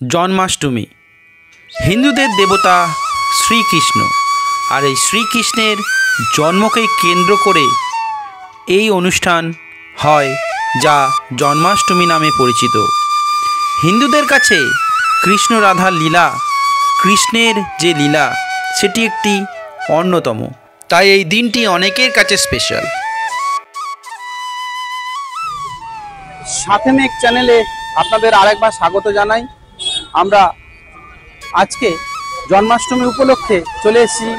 জন্মাষ্টমী। হিন্দুদের দেবতা শ্রীকৃষ্ণ, আর এই শ্রীকৃষ্ণের জন্মকে কেন্দ্র করে এই অনুষ্ঠান হয় যা জন্মাষ্টমী নামে পরিচিত। হিন্দুদের কাছে কৃষ্ণ রাধার লীলা, কৃষ্ণের যে লীলা সেটি একটি অন্যতম, তাই এই দিনটি অনেকের কাছে স্পেশাল। সাথে মেঘ চ্যানেলে আপনাদের আরেকবার স্বাগত জানাই। আমরা আজকে জন্মাষ্টমী উপলক্ষে চলে এসেছি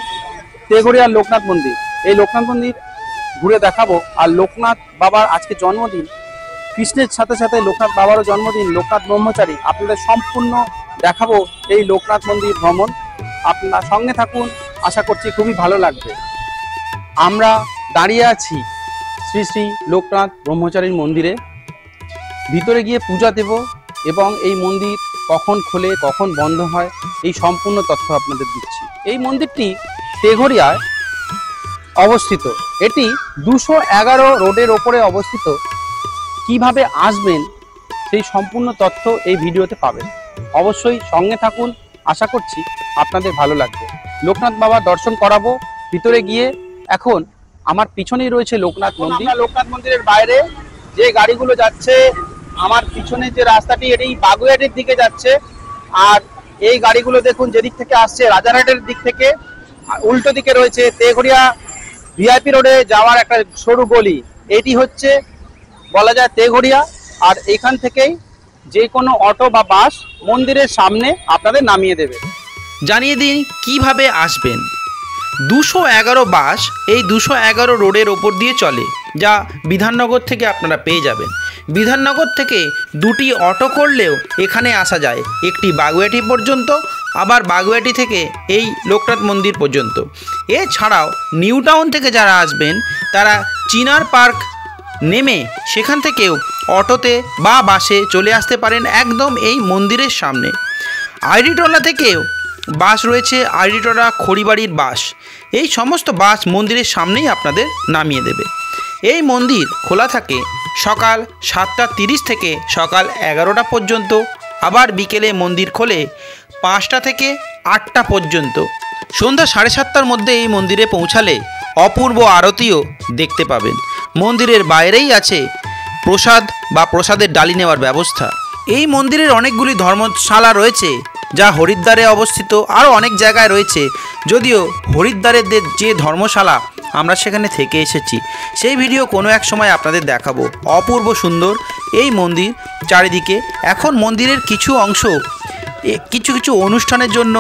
তেঘরিয়ার লোকনাথ মন্দির। এই লোকনাথ মন্দির ঘুরে দেখাবো। আর লোকনাথ বাবার আজকে জন্মদিন, কৃষ্ণের সাথে সাথে লোকনাথ বাবারও জন্মদিন, লোকনাথ ব্রহ্মচারী। আপনাদের সম্পূর্ণ দেখাবো এই লোকনাথ মন্দির ভ্রমণ। আপনারা সঙ্গে থাকুন, আশা করছি খুবই ভালো লাগবে। আমরা দাঁড়িয়ে আছি শ্রী শ্রী লোকনাথ ব্রহ্মচারীর মন্দিরে। ভিতরে গিয়ে পূজা দেব এবং এই মন্দির কখন খোলে কখন বন্ধ হয় এই সম্পূর্ণ তথ্য আপনাদের দিচ্ছি। এই মন্দিরটি তেঘরিয়ায় অবস্থিত। এটি 211 রোডের ওপরে অবস্থিত। কিভাবে আসবেন সেই সম্পূর্ণ তথ্য এই ভিডিওতে পাবেন। অবশ্যই সঙ্গে থাকুন, আশা করছি আপনাদের ভালো লাগবে। লোকনাথ বাবার দর্শন করাবো ভিতরে গিয়ে। এখন আমার পিছনেই রয়েছে লোকনাথ মন্দির। লোকনাথ মন্দিরের বাইরে যে গাড়িগুলো যাচ্ছে, আমার পিছনে যে রাস্তাটি এটি বাগুইহাটির দিকে যাচ্ছে। আর এই গাড়িগুলো দেখুন যেদিক থেকে আসছে রাজারহাটের দিক থেকে, উল্টো দিকে রয়েছে তেঘরিয়া ভিআইপি রোডে যাওয়ার একটা সরু গলি। এটি হচ্ছে বলা যায় তেঘরিয়া। আর এখান থেকেই যে কোনো অটো বা বাস মন্দিরের সামনে আপনাদের নামিয়ে দেবে। জানিয়ে দিন কিভাবে আসবেন। 211 বাস এই 211 রোডের ওপর দিয়ে চলে, যা বিধাননগর থেকে আপনারা পেয়ে যাবেন। বিধাননগর থেকে 2টি অটো করলেও এখানে আসা যায়, একটি বাগুইহাটি পর্যন্ত, আবার বাগুইহাটি থেকে এই লোকনাথ মন্দির পর্যন্ত। এছাড়াও নিউ টাউন থেকে যারা আসবেন তারা চিনার পার্ক নেমে সেখান থেকেও অটোতে বা বাসে চলে আসতে পারেন একদম এই মন্দিরের সামনে। আইডিটোলা থেকেও বাস রয়েছে, আইডিটোলা খড়িবাড়ির বাস। এই সমস্ত বাস মন্দিরের সামনেই আপনাদের নামিয়ে দেবে। এই মন্দির খোলা থাকে সকাল 7:30 থেকে সকাল 11টা পর্যন্ত। আবার বিকেলে মন্দির খোলে 5টা থেকে 8টা পর্যন্ত। সন্ধ্যা 7:30টার মধ্যে এই মন্দিরে পৌঁছালে অপূর্ব আরতিও দেখতে পাবেন। মন্দিরের বাইরেই আছে প্রসাদ বা প্রসাদের ডালি নেওয়ার ব্যবস্থা। এই মন্দিরের অনেকগুলি ধর্মশালা রয়েছে, যা হরিদ্বারে অবস্থিত, আরও অনেক জায়গায় রয়েছে। যদিও হরিদ্বারের যে ধর্মশালা আমরা সেখানে থেকে এসেছি, সেই ভিডিও কোনো এক সময় আপনাদের দেখাবো। অপূর্ব সুন্দর এই মন্দির চারিদিকে। এখন মন্দিরের কিছু অংশ কিছু কিছু অনুষ্ঠানের জন্য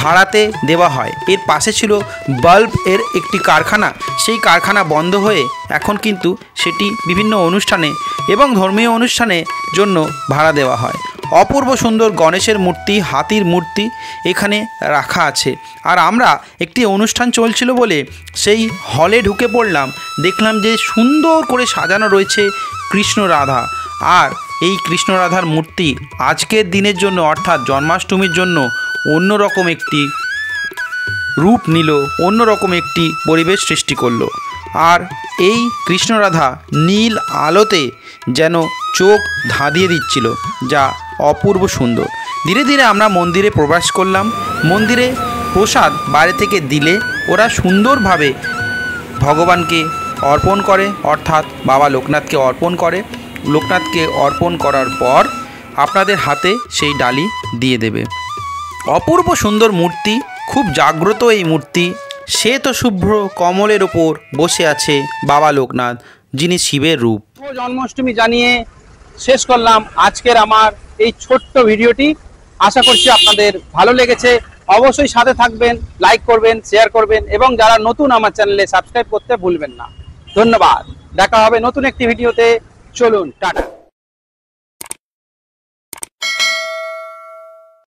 ভাড়াতে দেওয়া হয়। এর পাশে ছিল বাল্ব এর একটি কারখানা, সেই কারখানা বন্ধ হয়ে এখন কিন্তু সেটি বিভিন্ন অনুষ্ঠানে এবং ধর্মীয় অনুষ্ঠানের জন্য ভাড়া দেওয়া হয়। অপূর্ব সুন্দর গণেশের মূর্তি, হাতির মূর্তি এখানে রাখা আছে। আর আমরা একটি অনুষ্ঠান চলছিল বলে সেই হলে ঢুকে পড়লাম, দেখলাম যে সুন্দর করে সাজানো রয়েছে কৃষ্ণ রাধা। আর এই কৃষ্ণ রাধার মূর্তি আজকের দিনের জন্য অর্থাৎ জন্মাষ্টমীর জন্য অন্যরকম একটি রূপ নিল, অন্যরকম একটি পরিবেশ সৃষ্টি করলো। আর এই কৃষ্ণ রাধা নীল আলোতে যেন চোখ ধাঁধিয়ে দিচ্ছিল, যা অপূর্ব সুন্দর। ধীরে ধীরে আমরা মন্দিরে প্রবেশ করলাম। মন্দিরে প্রসাদ বাইরে থেকে দিলে ওরা সুন্দরভাবে ভগবানকে অর্পণ করে, অর্থাৎ বাবা লোকনাথকে অর্পণ করে। লোকনাথকে অর্পণ করার পর আপনাদের হাতে সেই ডালি দিয়ে দেবে। অপূর্ব সুন্দর মূর্তি, খুব জাগ্রত এই মূর্তি। শ্বেত শুভ্র কমলের ওপর বসে আছে বাবা লোকনাথ, যিনি শিবের রূপ। জন্মাষ্টমী জানিয়ে শেষ করলাম আজকের আমার এই ছোট্ট ভিডিওটি। আশা করছি আপনাদের ভালো লেগেছে। অবশ্যই সাথে থাকবেন, লাইক করবেন, শেয়ার করবেন এবং যারা নতুন আমার চ্যানেলে সাবস্ক্রাইব করতে ভুলবেন না। ধন্যবাদ। দেখা হবে নতুন একটি ভিডিওতে। চলুন, টাটা।